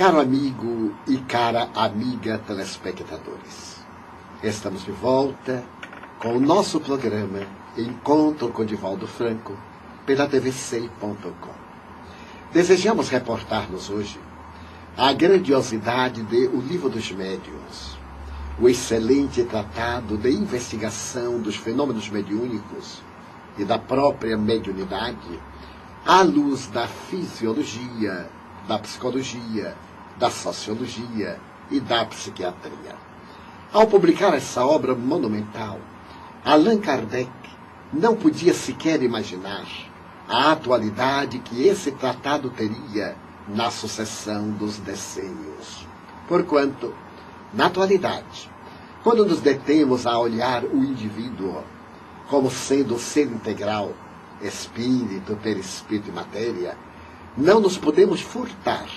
Caro amigo e cara amiga telespectadores, estamos de volta com o nosso programa Encontro com Divaldo Franco pela tvc.com. Desejamos reportar-nos hoje a grandiosidade de O Livro dos Médiuns, o excelente tratado de investigação dos fenômenos mediúnicos e da própria mediunidade, à luz da fisiologia, da psicologia, da sociologia e da psiquiatria. Ao publicar essa obra monumental, Allan Kardec não podia sequer imaginar a atualidade que esse tratado teria na sucessão dos decênios. Porquanto, na atualidade, quando nos detemos a olhar o indivíduo como sendo ser integral, espírito, perispírito e matéria, não nos podemos furtar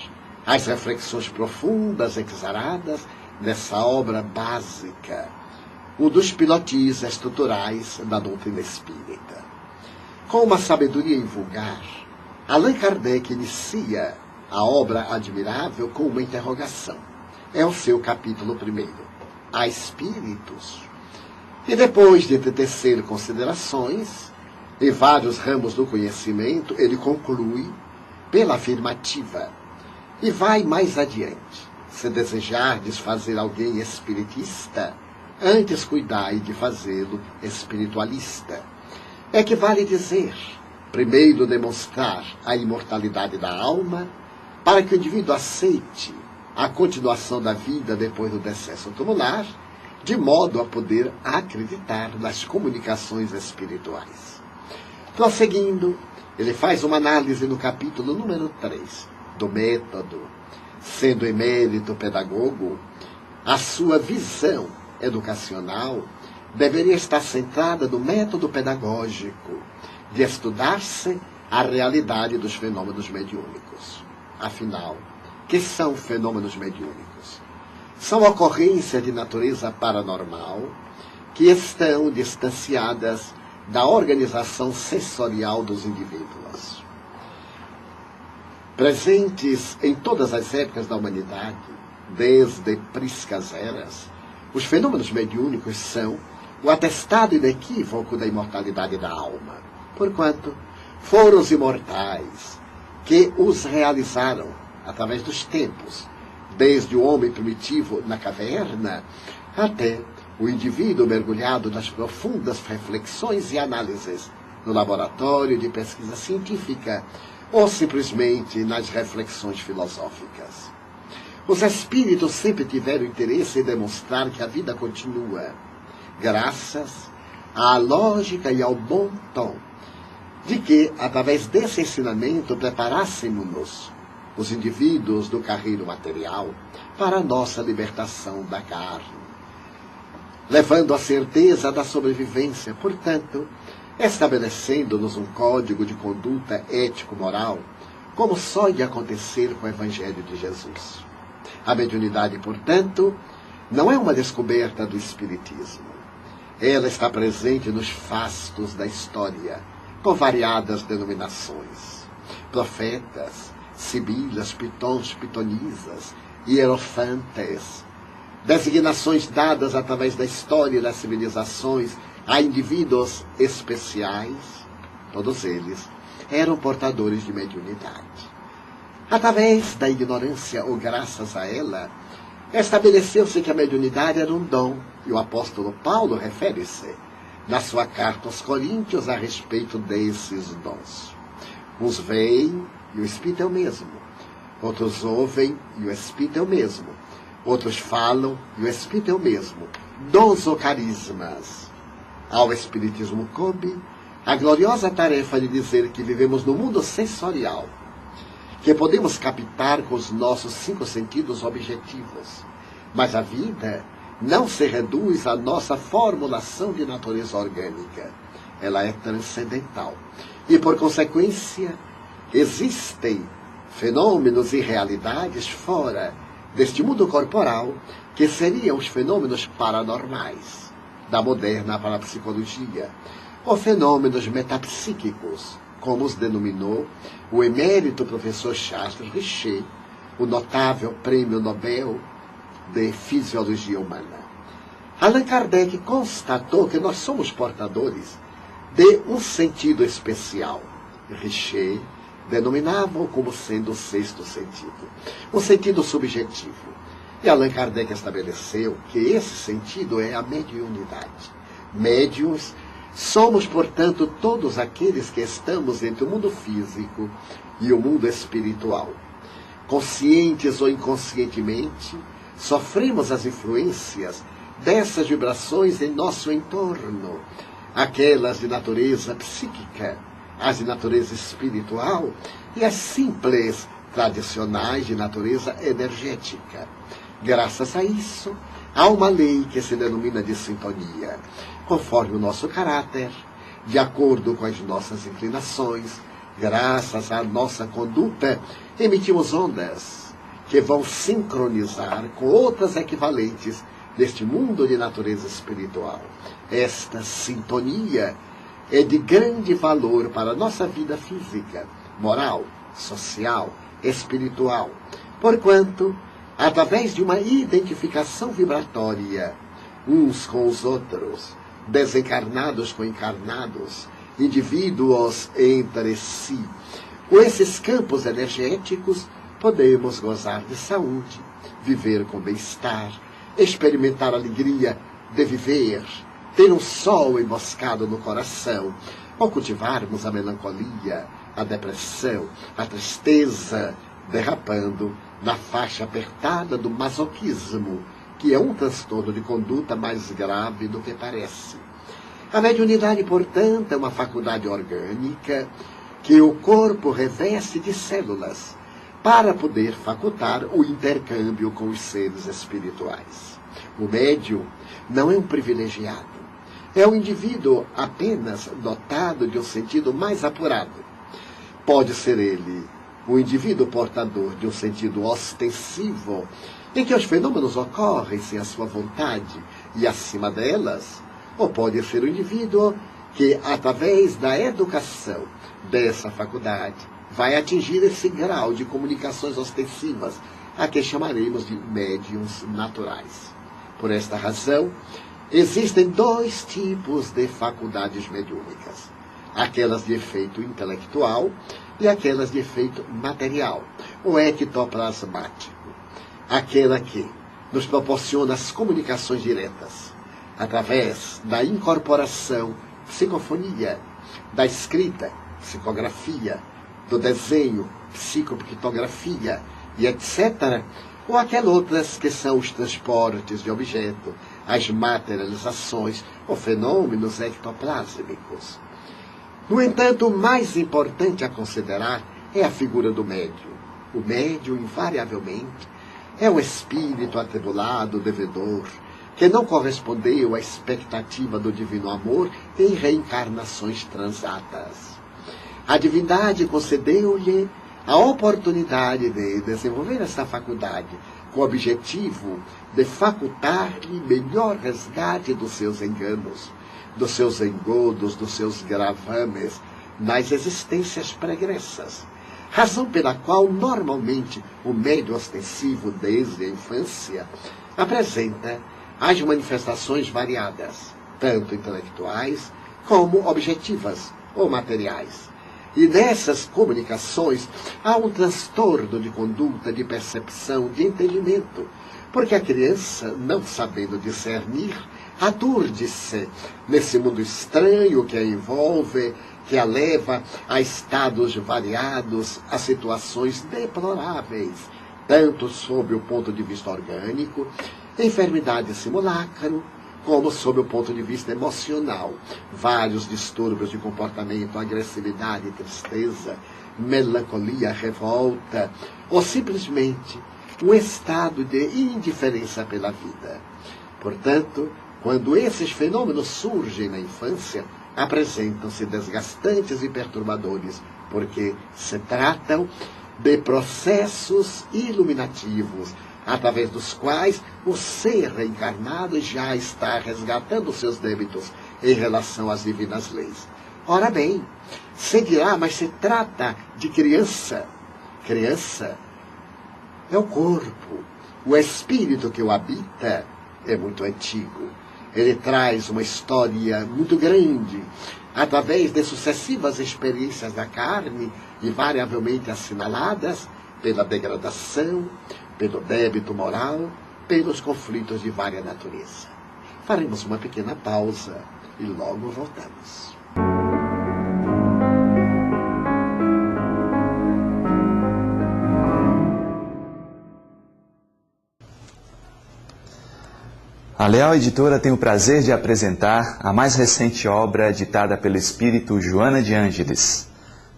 às reflexões profundas, exaradas nessa obra básica, um dos pilotis estruturais da doutrina espírita. Com uma sabedoria invulgar, Allan Kardec inicia a obra admirável com uma interrogação. É o seu capítulo 1, Há Espíritos? E depois de tecer considerações em vários ramos do conhecimento, ele conclui pela afirmativa e vai mais adiante. Se desejardes fazer alguém espiritista, antes cuidai de fazê-lo espiritualista. É que vale dizer, primeiro demonstrar a imortalidade da alma, para que o indivíduo aceite a continuação da vida depois do decesso tumular, de modo a poder acreditar nas comunicações espirituais. Prosseguindo, ele faz uma análise no capítulo número 3 do método. Sendo emérito pedagogo, a sua visão educacional deveria estar centrada no método pedagógico de estudar-se a realidade dos fenômenos mediúnicos. Afinal, que são fenômenos mediúnicos? São ocorrências de natureza paranormal que estão distanciadas da organização sensorial dos indivíduos. Presentes em todas as épocas da humanidade, desde priscas eras, os fenômenos mediúnicos são o atestado inequívoco da imortalidade da alma, porquanto foram os imortais que os realizaram através dos tempos, desde o homem primitivo na caverna até o indivíduo mergulhado nas profundas reflexões e análises no laboratório de pesquisa científica ou simplesmente nas reflexões filosóficas. Os espíritos sempre tiveram interesse em demonstrar que a vida continua, graças à lógica e ao bom tom, de que, através desse ensinamento, preparássemos-nos, os indivíduos do carreiro material, para a nossa libertação da carne, levando a certeza da sobrevivência, portanto, estabelecendo-nos um código de conduta ético-moral, como só ia acontecer com o Evangelho de Jesus. A mediunidade, portanto, não é uma descoberta do Espiritismo. Ela está presente nos fastos da história, com variadas denominações. Profetas, sibilas, pitons, pitonisas, hierofantes, designações dadas através da história das civilizações a indivíduos especiais, todos eles eram portadores de mediunidade. Através da ignorância, ou graças a ela, estabeleceu-se que a mediunidade era um dom, e o apóstolo Paulo refere-se, na sua carta aos Coríntios, a respeito desses dons. Uns veem, e o Espírito é o mesmo. Outros ouvem, e o Espírito é o mesmo. Outros falam, e o Espírito é o mesmo. Dons ou carismas. Ao Espiritismo coube a gloriosa tarefa de dizer que vivemos no mundo sensorial, que podemos captar com os nossos 5 sentidos objetivos. Mas a vida não se reduz à nossa formulação de natureza orgânica. Ela é transcendental. E, por consequência, existem fenômenos e realidades fora deste mundo corporal que seriam os fenômenos paranormais da moderna parapsicologia, ou fenômenos metapsíquicos, como os denominou o emérito professor Charles Richer, o notável Prêmio Nobel de Fisiologia Humana. Allan Kardec constatou que nós somos portadores de um sentido especial. Richer denominava-o como sendo o sexto sentido, um sentido subjetivo. E Allan Kardec estabeleceu que esse sentido é a mediunidade. Médiuns somos, portanto, todos aqueles que estamos entre o mundo físico e o mundo espiritual. Conscientes ou inconscientemente, sofremos as influências dessas vibrações em nosso entorno, aquelas de natureza psíquica, as de natureza espiritual e as simples, tradicionais de natureza energética. Graças a isso, há uma lei que se denomina de sintonia, conforme o nosso caráter, de acordo com as nossas inclinações, graças à nossa conduta, emitimos ondas que vão sincronizar com outras equivalentes deste mundo de natureza espiritual. Esta sintonia é de grande valor para a nossa vida física, moral, social, espiritual, porquanto, através de uma identificação vibratória, uns com os outros, desencarnados com encarnados, indivíduos entre si, com esses campos energéticos, podemos gozar de saúde, viver com bem-estar, experimentar a alegria de viver, ter um sol emboscado no coração, ou cultivarmos a melancolia, a depressão, a tristeza, derrapando na faixa apertada do masoquismo, que é um transtorno de conduta mais grave do que parece. A mediunidade, portanto, é uma faculdade orgânica que o corpo reveste de células para poder facultar o intercâmbio com os seres espirituais. O médium não é um privilegiado, é um indivíduo apenas dotado de um sentido mais apurado. Pode ser ele um indivíduo portador de um sentido ostensivo, em que os fenômenos ocorrem sem a sua vontade e acima delas, ou pode ser um indivíduo que, através da educação dessa faculdade, vai atingir esse grau de comunicações ostensivas, a que chamaremos de médiuns naturais. Por esta razão, existem dois tipos de faculdades mediúnicas: aquelas de efeito intelectual e aquelas de efeito material, ou ectoplasmático. Aquela que nos proporciona as comunicações diretas, através da incorporação, psicofonia, da escrita, psicografia, do desenho, psicopictografia e etc., ou aquelas outras que são os transportes de objeto, as materializações ou fenômenos ectoplásmicos. No entanto, o mais importante a considerar é a figura do médium. O médium, invariavelmente, é um espírito atribulado, devedor, que não correspondeu à expectativa do divino amor em reencarnações transatas. A divindade concedeu-lhe a oportunidade de desenvolver essa faculdade, com o objetivo de facultar-lhe melhor resgate dos seus enganos, dos seus engodos, dos seus gravames nas existências pregressas, razão pela qual normalmente o médium ostensivo desde a infância apresenta as manifestações variadas, tanto intelectuais como objetivas ou materiais. E nessas comunicações há um transtorno de conduta, de percepção, de entendimento, porque a criança, não sabendo discernir, aturde-se nesse mundo estranho que a envolve, que a leva a estados variados, a situações deploráveis, tanto sob o ponto de vista orgânico, enfermidade simulacro, como sob o ponto de vista emocional. Vários distúrbios de comportamento, agressividade, tristeza, melancolia, revolta, ou simplesmente um estado de indiferença pela vida. Portanto, quando esses fenômenos surgem na infância, apresentam-se desgastantes e perturbadores, porque se tratam de processos iluminativos, através dos quais o ser reencarnado já está resgatando seus débitos em relação às divinas leis. Ora bem, se dirá, mas se trata de criança. Criança é o corpo. O espírito que o habita é muito antigo. Ele traz uma história muito grande, através de sucessivas experiências da carne, invariavelmente assinaladas pela degradação, pelo débito moral, pelos conflitos de várias natureza. Faremos uma pequena pausa e logo voltamos. A Leal Editora tem o prazer de apresentar a mais recente obra ditada pelo espírito Joana de Ângeles.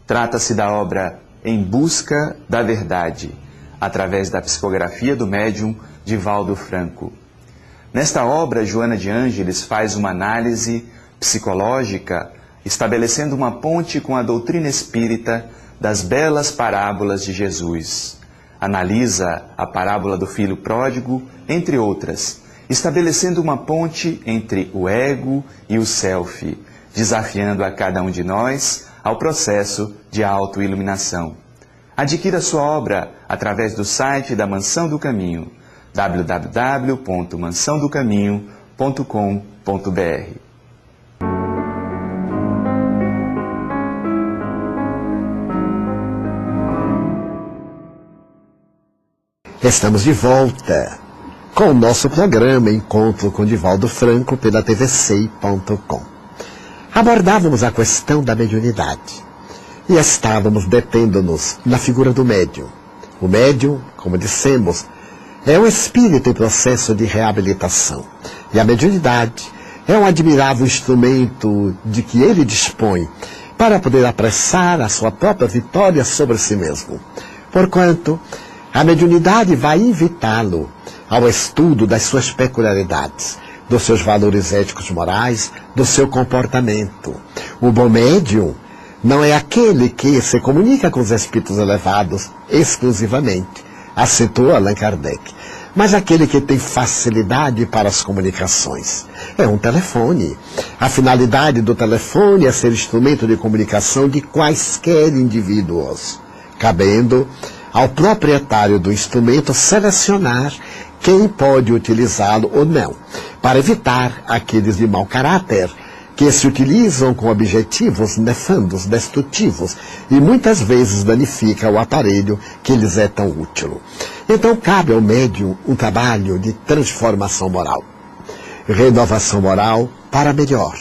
Trata-se da obra Em Busca da Verdade, através da psicografia do médium Divaldo Franco. Nesta obra, Joana de Ângeles faz uma análise psicológica, estabelecendo uma ponte com a doutrina espírita das belas parábolas de Jesus. Analisa a parábola do filho pródigo, entre outras, estabelecendo uma ponte entre o ego e o self, desafiando a cada um de nós ao processo de autoiluminação. Adquira sua obra através do site da Mansão do Caminho, www.mansãodocaminho.com.br. Estamos de volta com o nosso programa Encontro com Divaldo Franco pela tvc.com. Abordávamos a questão da mediunidade e estávamos detendo-nos na figura do médium. O médium, como dissemos, é um espírito em processo de reabilitação. E a mediunidade é um admirável instrumento de que ele dispõe para poder apressar a sua própria vitória sobre si mesmo. Porquanto, a mediunidade vai invitá-lo ao estudo das suas peculiaridades, dos seus valores éticos morais, do seu comportamento. O bom médium não é aquele que se comunica com os espíritos elevados exclusivamente, acentuou Allan Kardec, mas aquele que tem facilidade para as comunicações. É um telefone. A finalidade do telefone é ser instrumento de comunicação de quaisquer indivíduos, cabendo ao proprietário do instrumento selecionar quem pode utilizá-lo ou não, para evitar aqueles de mau caráter que se utilizam com objetivos nefandos, destrutivos, e muitas vezes danifica o aparelho que lhes é tão útil. Então cabe ao médium um trabalho de transformação moral, renovação moral para melhor,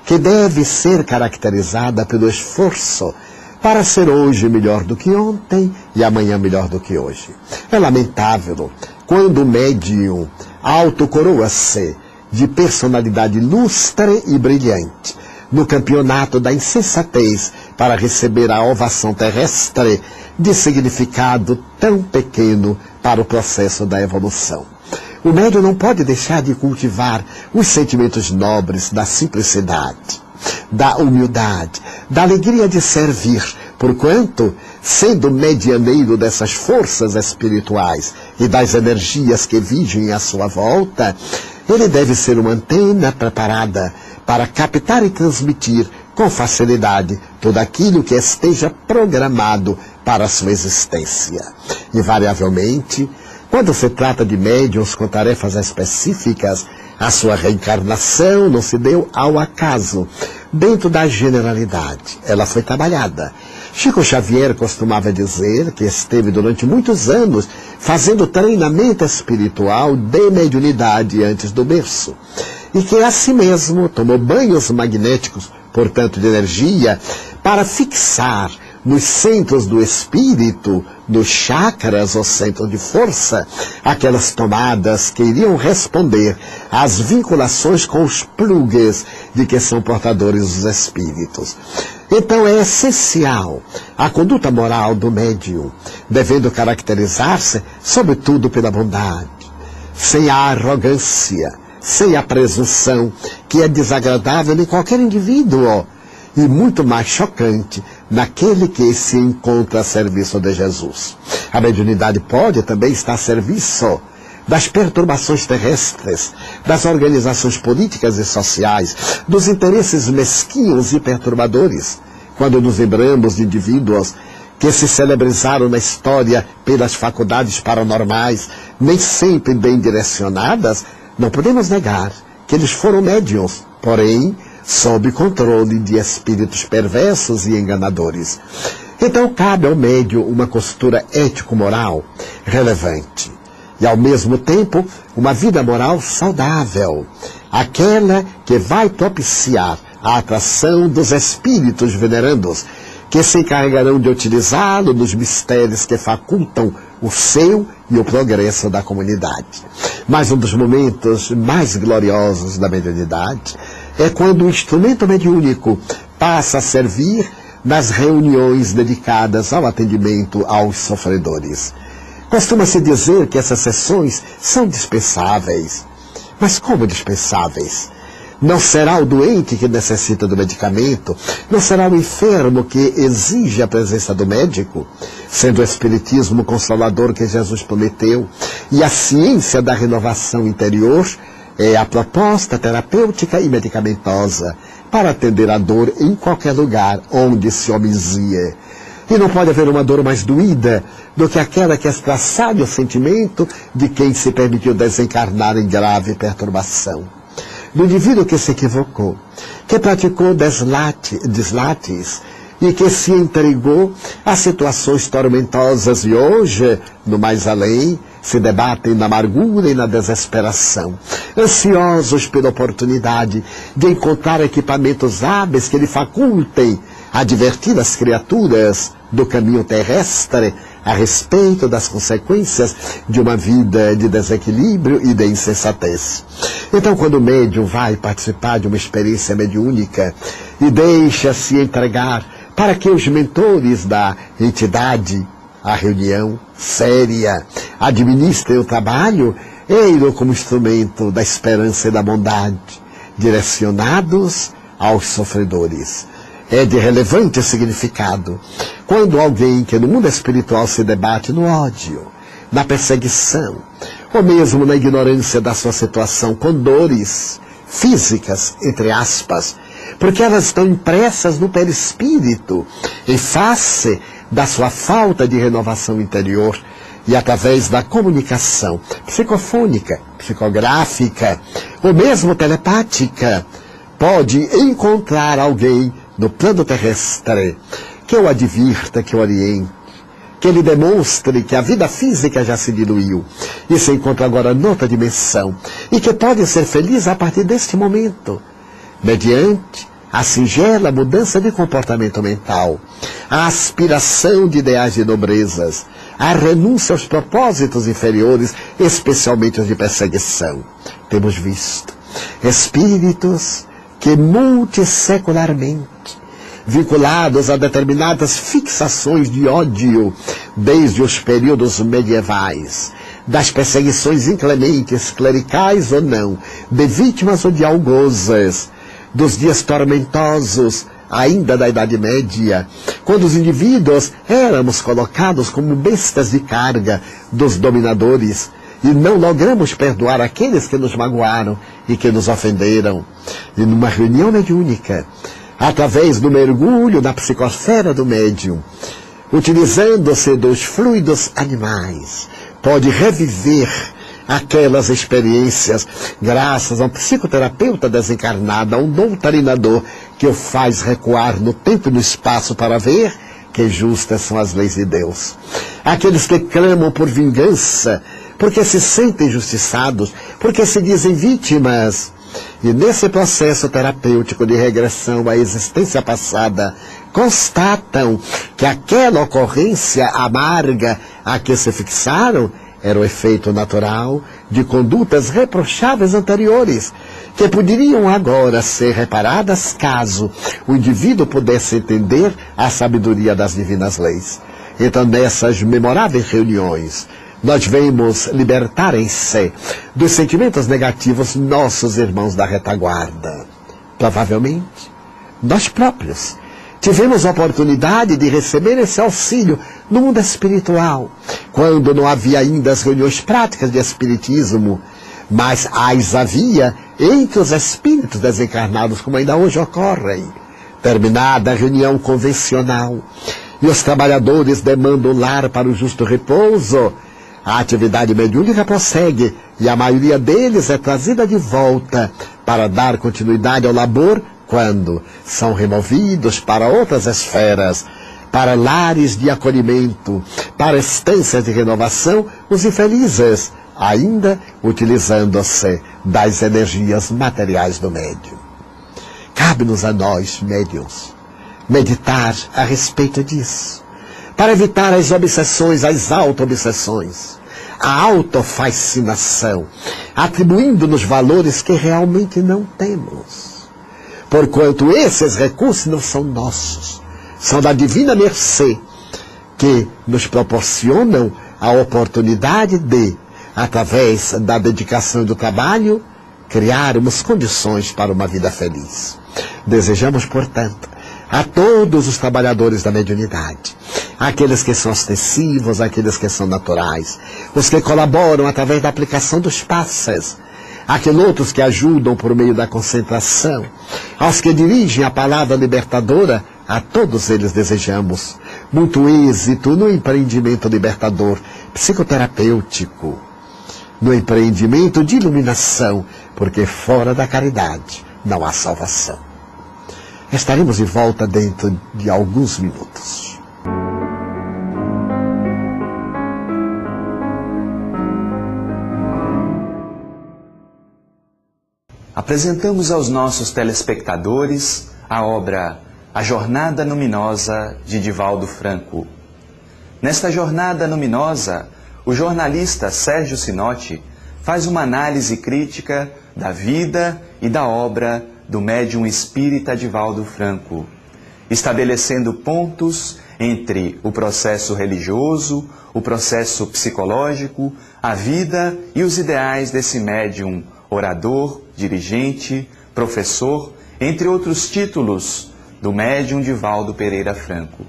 que deve ser caracterizada pelo esforço para ser hoje melhor do que ontem e amanhã melhor do que hoje. É lamentável quando o médium autocoroa-se de personalidade lustre e brilhante no campeonato da insensatez para receber a ovação terrestre de significado tão pequeno para o processo da evolução. O médium não pode deixar de cultivar os sentimentos nobres da simplicidade, da humildade, da alegria de servir, porquanto, sendo medianeiro dessas forças espirituais e das energias que vigem à sua volta, ele deve ser uma antena preparada para captar e transmitir com facilidade tudo aquilo que esteja programado para a sua existência. Invariavelmente, quando se trata de médiuns com tarefas específicas, a sua reencarnação não se deu ao acaso, dentro da generalidade. Ela foi trabalhada. Chico Xavier costumava dizer que esteve durante muitos anos fazendo treinamento espiritual de mediunidade antes do berço, e que assim mesmo tomou banhos magnéticos, portanto de energia, para fixar nos centros do espírito, nos chakras ou centros de força, aquelas tomadas que iriam responder às vinculações com os plugs de que são portadores os espíritos. Então é essencial a conduta moral do médium, devendo caracterizar-se, sobretudo, pela bondade, sem a arrogância, sem a presunção, que é desagradável em qualquer indivíduo, e muito mais chocante naquele que se encontra a serviço de Jesus. A mediunidade pode também estar a serviço das perturbações terrestres, das organizações políticas e sociais, dos interesses mesquinhos e perturbadores. Quando nos lembramos de indivíduos que se celebrizaram na história pelas faculdades paranormais, nem sempre bem direcionadas, não podemos negar que eles foram médiuns, porém, sob controle de espíritos perversos e enganadores. Então cabe ao médium uma postura ético-moral relevante e, ao mesmo tempo, uma vida moral saudável, aquela que vai propiciar a atração dos espíritos venerandos, que se encarregarão de utilizá-lo nos mistérios que facultam o seu e o progresso da comunidade. Mas um dos momentos mais gloriosos da mediunidade é quando o instrumento mediúnico passa a servir nas reuniões dedicadas ao atendimento aos sofredores. Costuma-se dizer que essas sessões são dispensáveis. Mas como dispensáveis? Não será o doente que necessita do medicamento? Não será o enfermo que exige a presença do médico? Sendo o Espiritismo consolador que Jesus prometeu e a ciência da renovação interior é a proposta terapêutica e medicamentosa para atender a dor em qualquer lugar onde se homizie. E não pode haver uma dor mais doída do que aquela que estraçalha o sentimento de quem se permitiu desencarnar em grave perturbação. Do indivíduo que se equivocou, que praticou deslates e que se entregou a situações tormentosas e hoje, no mais além, se debatem na amargura e na desesperação, ansiosos pela oportunidade de encontrar equipamentos hábeis que lhe facultem advertir as criaturas do caminho terrestre a respeito das consequências de uma vida de desequilíbrio e de insensatez. Então, quando o médium vai participar de uma experiência mediúnica e deixa-se entregar para que os mentores da entidade, a reunião séria, administrem o trabalho, ele como instrumento da esperança e da bondade, direcionados aos sofredores. É de relevante significado quando alguém que no mundo espiritual se debate no ódio, na perseguição, ou mesmo na ignorância da sua situação, com dores físicas, entre aspas, porque elas estão impressas no perispírito, em face da sua falta de renovação interior, e através da comunicação psicofônica, psicográfica, ou mesmo telepática, pode encontrar alguém no plano terrestre que o advirta, que o oriente, que lhe demonstre que a vida física já se diluiu e se encontra agora noutra dimensão e que pode ser feliz a partir deste momento, mediante a singela mudança de comportamento mental, a aspiração de ideais de nobrezas, a renúncia aos propósitos inferiores, especialmente os de perseguição. Temos visto espíritos que multissecularmente, vinculados a determinadas fixações de ódio, desde os períodos medievais, das perseguições inclementes, clericais ou não, de vítimas ou de algozes, dos dias tormentosos, ainda da Idade Média, quando os indivíduos éramos colocados como bestas de carga dos dominadores, e não logramos perdoar aqueles que nos magoaram e que nos ofenderam. E numa reunião mediúnica, através do mergulho na psicosfera do médium, utilizando-se dos fluidos animais, pode reviver aquelas experiências graças a um psicoterapeuta desencarnado, a um doutrinador que o faz recuar no tempo e no espaço para ver que justas são as leis de Deus. Aqueles que clamam por vingança, porque se sentem injustiçados, porque se dizem vítimas. E nesse processo terapêutico de regressão à existência passada, constatam que aquela ocorrência amarga a que se fixaram era o efeito natural de condutas reprocháveis anteriores, que poderiam agora ser reparadas caso o indivíduo pudesse entender a sabedoria das divinas leis. Então, nessas memoráveis reuniões, nós vemos libertar em si dos sentimentos negativos nossos irmãos da retaguarda. Provavelmente, nós próprios tivemos a oportunidade de receber esse auxílio no mundo espiritual, quando não havia ainda as reuniões práticas de espiritismo, mas as havia entre os espíritos desencarnados, como ainda hoje ocorrem. Terminada a reunião convencional, e os trabalhadores demandam lar para o justo repouso, a atividade mediúnica prossegue e a maioria deles é trazida de volta para dar continuidade ao labor quando são removidos para outras esferas, para lares de acolhimento, para estâncias de renovação, os infelizes, ainda utilizando-se das energias materiais do médium. Cabe-nos a nós, médiuns, meditar a respeito disso, para evitar as obsessões, as auto-obsessões, a autofascinação, atribuindo-nos valores que realmente não temos. Porquanto esses recursos não são nossos, são da divina mercê, que nos proporcionam a oportunidade de, através da dedicação e do trabalho, criarmos condições para uma vida feliz. Desejamos, portanto, a todos os trabalhadores da mediunidade, aqueles que são ostensivos, aqueles que são naturais, os que colaboram através da aplicação dos passes, aqueles outros que ajudam por meio da concentração, aos que dirigem a palavra libertadora, a todos eles desejamos muito êxito no empreendimento libertador, psicoterapêutico, no empreendimento de iluminação, porque fora da caridade não há salvação. Estaremos de volta dentro de alguns minutos. Apresentamos aos nossos telespectadores a obra A Jornada Luminosa de Divaldo Franco. Nesta jornada luminosa, o jornalista Sérgio Sinotti faz uma análise crítica da vida e da obra do médium espírita Divaldo Franco, estabelecendo pontos entre o processo religioso, o processo psicológico, a vida e os ideais desse médium orador, dirigente, professor, entre outros títulos do médium Divaldo Pereira Franco.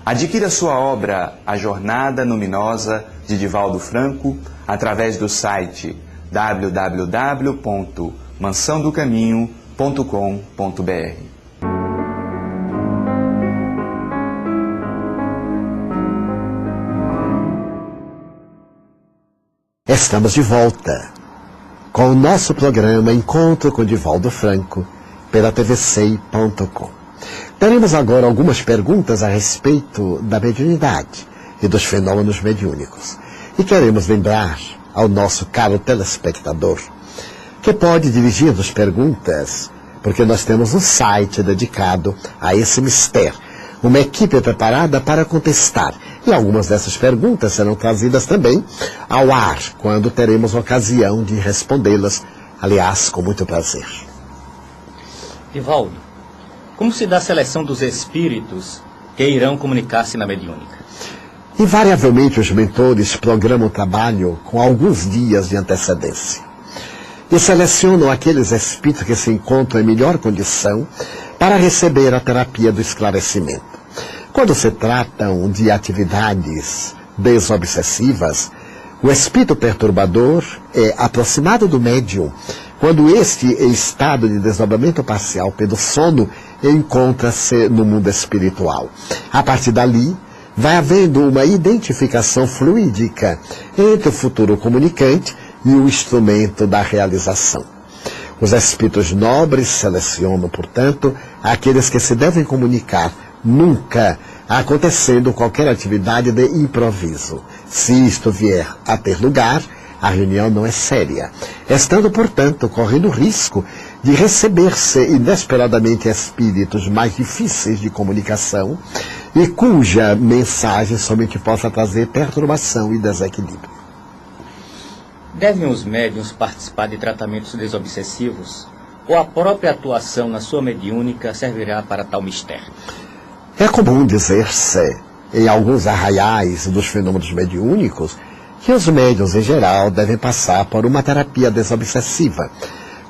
Adquira sua obra A Jornada Luminosa de Divaldo Franco através do site www.mansãodocaminho.com.br. Estamos de volta com o nosso programa Encontro com Divaldo Franco pela tvcei.com. Teremos agora algumas perguntas a respeito da mediunidade e dos fenômenos mediúnicos. E queremos lembrar ao nosso caro telespectador que pode dirigir-nos perguntas, porque nós temos um site dedicado a esse mistério, uma equipe preparada para contestar. E algumas dessas perguntas serão trazidas também ao ar, quando teremos ocasião de respondê-las, aliás, com muito prazer. Divaldo, como se dá a seleção dos espíritos que irão comunicar-se na mediúnica? Invariavelmente os mentores programam o trabalho com alguns dias de antecedência e selecionam aqueles espíritos que se encontram em melhor condição para receber a terapia do esclarecimento. Quando se tratam de atividades desobsessivas, o espírito perturbador é aproximado do médium quando este, em estado de desdobramento parcial pelo sono, encontra-se no mundo espiritual. A partir dali, vai havendo uma identificação fluídica entre o futuro comunicante e o instrumento da realização. Os espíritos nobres selecionam, portanto, aqueles que se devem comunicar, nunca acontecendo qualquer atividade de improviso. Se isto vier a ter lugar, a reunião não é séria, estando, portanto, correndo o risco de receber-se inesperadamente espíritos mais difíceis de comunicação e cuja mensagem somente possa trazer perturbação e desequilíbrio. Devem os médiuns participar de tratamentos desobsessivos ou a própria atuação na sua mediúnica servirá para tal mistério? É comum dizer-se, em alguns arraiais dos fenômenos mediúnicos, que os médiuns em geral devem passar por uma terapia desobsessiva,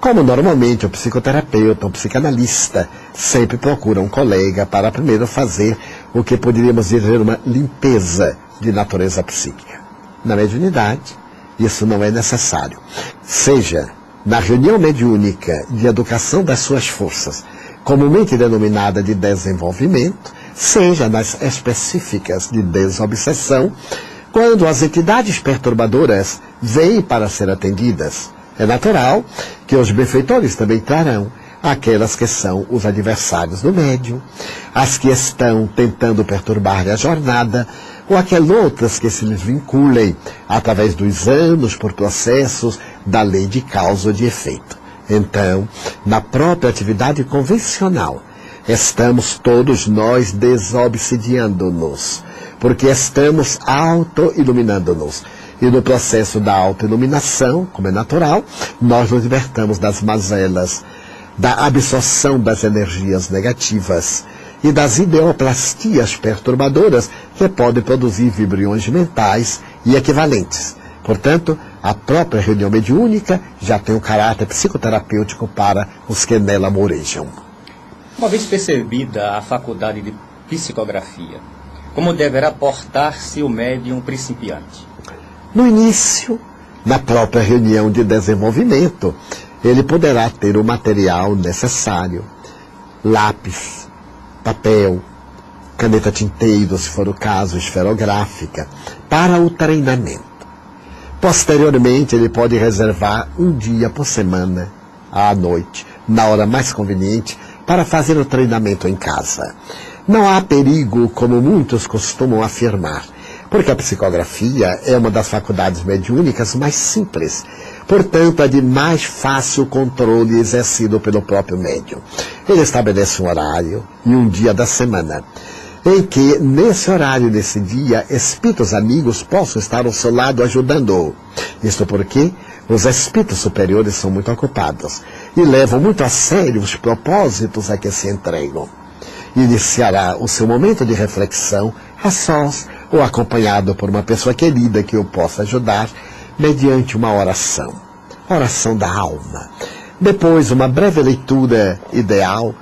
como normalmente o psicoterapeuta ou psicanalista sempre procura um colega para primeiro fazer o que poderíamos dizer uma limpeza de natureza psíquica. Na mediunidade, isso não é necessário. Seja na reunião mediúnica de educação das suas forças, comumente denominada de desenvolvimento, seja nas específicas de desobsessão, quando as entidades perturbadoras vêm para ser atendidas. É natural que os benfeitores também trarão aquelas que são os adversários do médium, as que estão tentando perturbar-lhe a jornada, ou aquelas outras que se lhes vinculem através dos anos por processos da lei de causa ou de efeito. Então, na própria atividade convencional, estamos todos nós desobsidiando-nos, porque estamos auto-iluminando-nos. E no processo da auto-iluminação, como é natural, nós nos libertamos das mazelas, da absorção das energias negativas e das ideoplastias perturbadoras que podem produzir vibriões mentais e equivalentes. Portanto, a própria reunião mediúnica já tem um caráter psicoterapêutico para os que nela morejam. Uma vez percebida a faculdade de psicografia, como deverá portar-se o médium principiante? No início, na própria reunião de desenvolvimento, ele poderá ter o material necessário: lápis, papel, caneta tinteiro, se for o caso, esferográfica, para o treinamento. Posteriormente, ele pode reservar um dia por semana, à noite, na hora mais conveniente, para fazer o treinamento em casa. Não há perigo, como muitos costumam afirmar, porque a psicografia é uma das faculdades mediúnicas mais simples, portanto, é de mais fácil controle exercido pelo próprio médium. Ele estabelece um horário e um dia da semana, em que, nesse horário e nesse dia, espíritos amigos possam estar ao seu lado ajudando-o. Isto porque os espíritos superiores são muito ocupados e levam muito a sério os propósitos a que se entregam. Iniciará o seu momento de reflexão a sós ou acompanhado por uma pessoa querida que o possa ajudar, mediante uma oração da alma. Depois, uma breve leitura ideal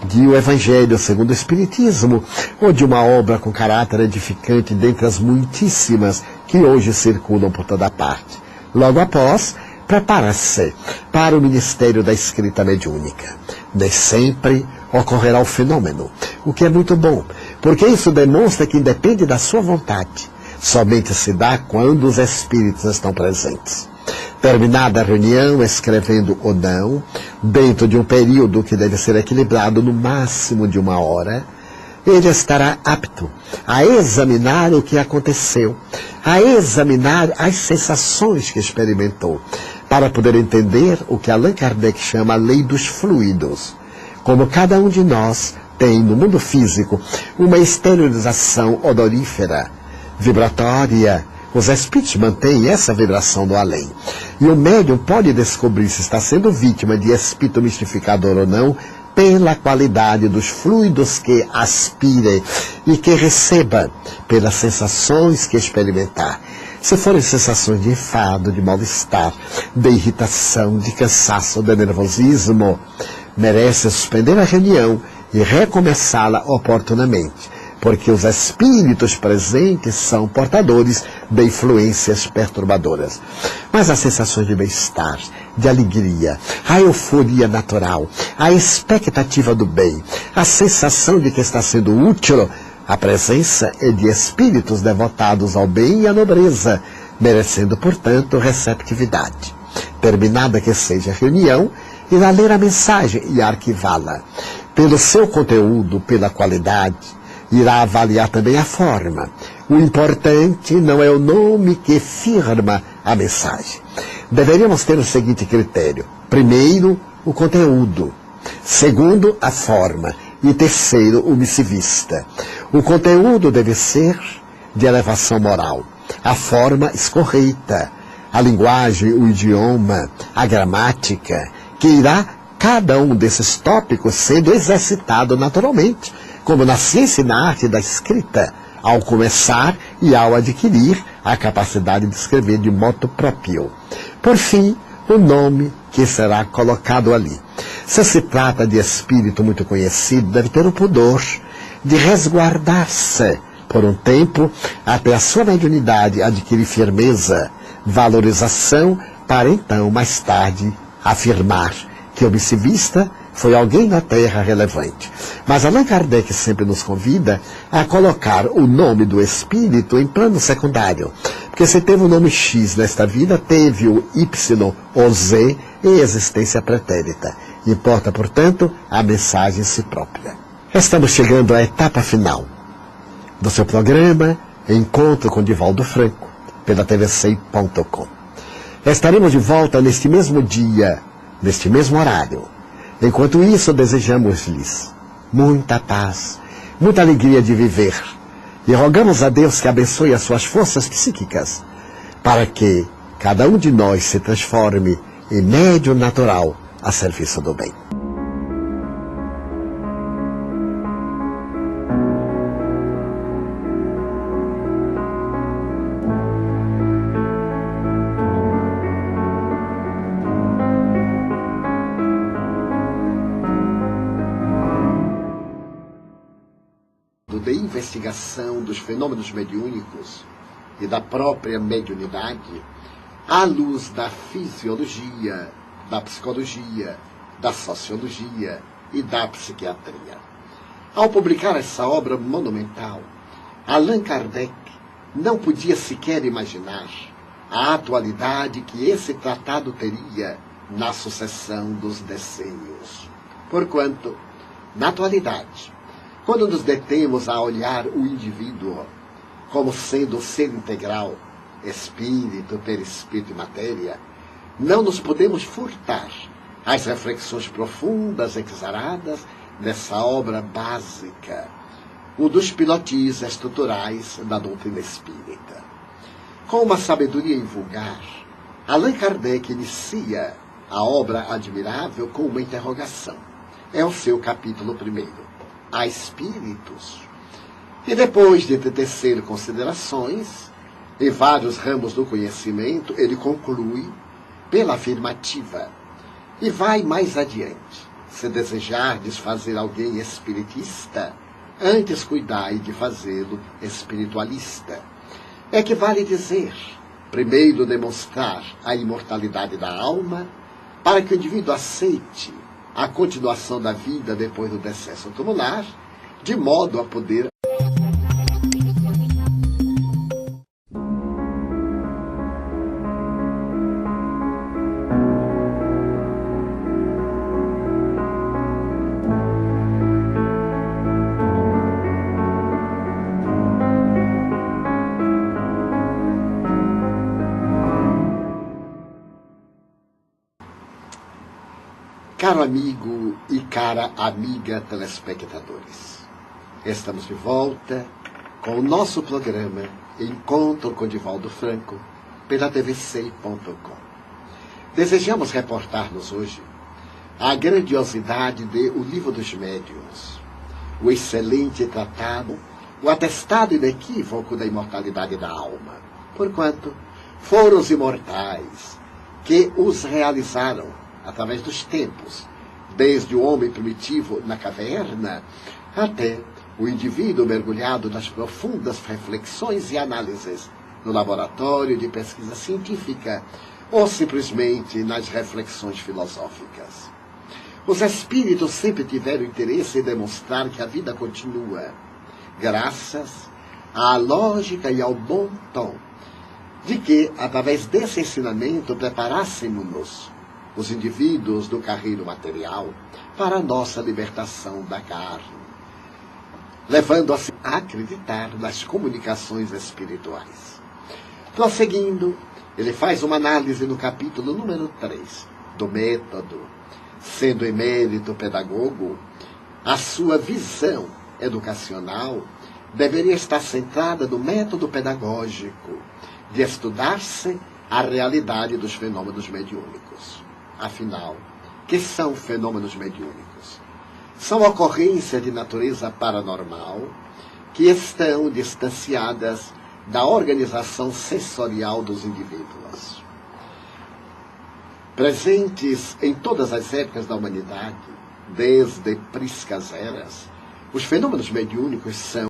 de O Evangelho segundo o Espiritismo, ou de uma obra com caráter edificante dentre as muitíssimas que hoje circulam por toda parte. Logo após, prepara-se para o ministério da escrita mediúnica. Nem sempre ocorrerá o fenômeno, o que é muito bom, porque isso demonstra que independe da sua vontade. Somente se dá quando os espíritos estão presentes. Terminada a reunião, escrevendo ou não, dentro de um período que deve ser equilibrado no máximo de 1 hora, ele estará apto a examinar o que aconteceu, a examinar as sensações que experimentou, para poder entender o que Allan Kardec chama a lei dos fluidos. Como cada um de nós tem no mundo físico uma exteriorização odorífera, vibratória, os espíritos mantêm essa vibração do além. E o médium pode descobrir se está sendo vítima de espírito mistificador ou não, pela qualidade dos fluidos que aspire e que receba, pelas sensações que experimentar. Se forem sensações de enfado, de mal-estar, de irritação, de cansaço, de nervosismo, merece suspender a reunião e recomeçá-la oportunamente, porque os espíritos presentes são portadores de influências perturbadoras. Mas as sensações de bem-estar, de alegria, a euforia natural, a expectativa do bem, a sensação de que está sendo útil, a presença é de espíritos devotados ao bem e à nobreza, merecendo, portanto, receptividade. Terminada que seja a reunião, irá ler a mensagem e arquivá-la. Pelo seu conteúdo, pela qualidade, irá avaliar também a forma. O importante não é o nome que firma a mensagem. Deveríamos ter o seguinte critério: primeiro, o conteúdo; segundo, a forma; e terceiro, o missivista. O conteúdo deve ser de elevação moral, a forma escorreita, a linguagem, o idioma, a gramática, que irá cada um desses tópicos sendo exercitado naturalmente, como na ciência e na arte da escrita, ao começar e ao adquirir a capacidade de escrever de modo próprio. Por fim, o nome que será colocado ali. Se se trata de espírito muito conhecido, deve ter o pudor de resguardar-se por um tempo até a sua mediunidade adquirir firmeza, valorização, para então, mais tarde, afirmar que o missivista Foi alguém na Terra relevante. Mas Allan Kardec sempre nos convida a colocar o nome do espírito em plano secundário. Porque se teve o nome X nesta vida, teve o Y ou Z em existência pretérita. Importa, portanto, a mensagem em si própria. Estamos chegando à etapa final do seu programa Encontro com Divaldo Franco, pela tvc.com. Estaremos de volta neste mesmo dia, neste mesmo horário. Enquanto isso, desejamos-lhes muita paz, muita alegria de viver. E rogamos a Deus que abençoe as suas forças psíquicas, para que cada um de nós se transforme em médium natural a serviço do bem. De investigação dos fenômenos mediúnicos e da própria mediunidade, à luz da fisiologia, da psicologia, da sociologia e da psiquiatria. Ao publicar essa obra monumental, Allan Kardec não podia sequer imaginar a atualidade que esse tratado teria na sucessão dos decênios. Porquanto, na atualidade, quando nos detemos a olhar o indivíduo como sendo um ser integral, espírito, perispírito e matéria, não nos podemos furtar às reflexões profundas e exaradas dessa obra básica, o dos pilotis estruturais da doutrina espírita. Com uma sabedoria invulgar, Allan Kardec inicia a obra admirável com uma interrogação. É o seu capítulo 1. A espíritos. E depois de tecer considerações em vários ramos do conhecimento, ele conclui pela afirmativa e vai mais adiante. Se desejardes fazer alguém espiritista, antes cuidai de fazê-lo espiritualista. É que vale dizer, primeiro demonstrar a imortalidade da alma, para que o indivíduo aceite a continuação da vida depois do decesso tumular, de modo a poder Caro amigo e cara amiga telespectadores, estamos de volta com o nosso programa Encontro com Divaldo Franco pela tvc.com. Desejamos reportar-nos hoje a grandiosidade de O Livro dos Médiuns, o excelente tratado, o atestado inequívoco da imortalidade da alma, porquanto foram os imortais que os realizaram através dos tempos, desde o homem primitivo na caverna até o indivíduo mergulhado nas profundas reflexões e análises no laboratório de pesquisa científica ou simplesmente nas reflexões filosóficas. Os espíritos sempre tiveram interesse em demonstrar que a vida continua, graças à lógica e ao bom tom, de que, através desse ensinamento, preparássemos-nos os indivíduos do carreiro material para a nossa libertação da carne, levando assim a acreditar nas comunicações espirituais. Prosseguindo, ele faz uma análise no capítulo número 3 do método, sendo emérito pedagogo, a sua visão educacional deveria estar centrada no método pedagógico de estudar-se a realidade dos fenômenos mediúnicos. Afinal, que são fenômenos mediúnicos? São ocorrências de natureza paranormal que estão distanciadas da organização sensorial dos indivíduos. Presentes em todas as épocas da humanidade, desde priscas eras, os fenômenos mediúnicos são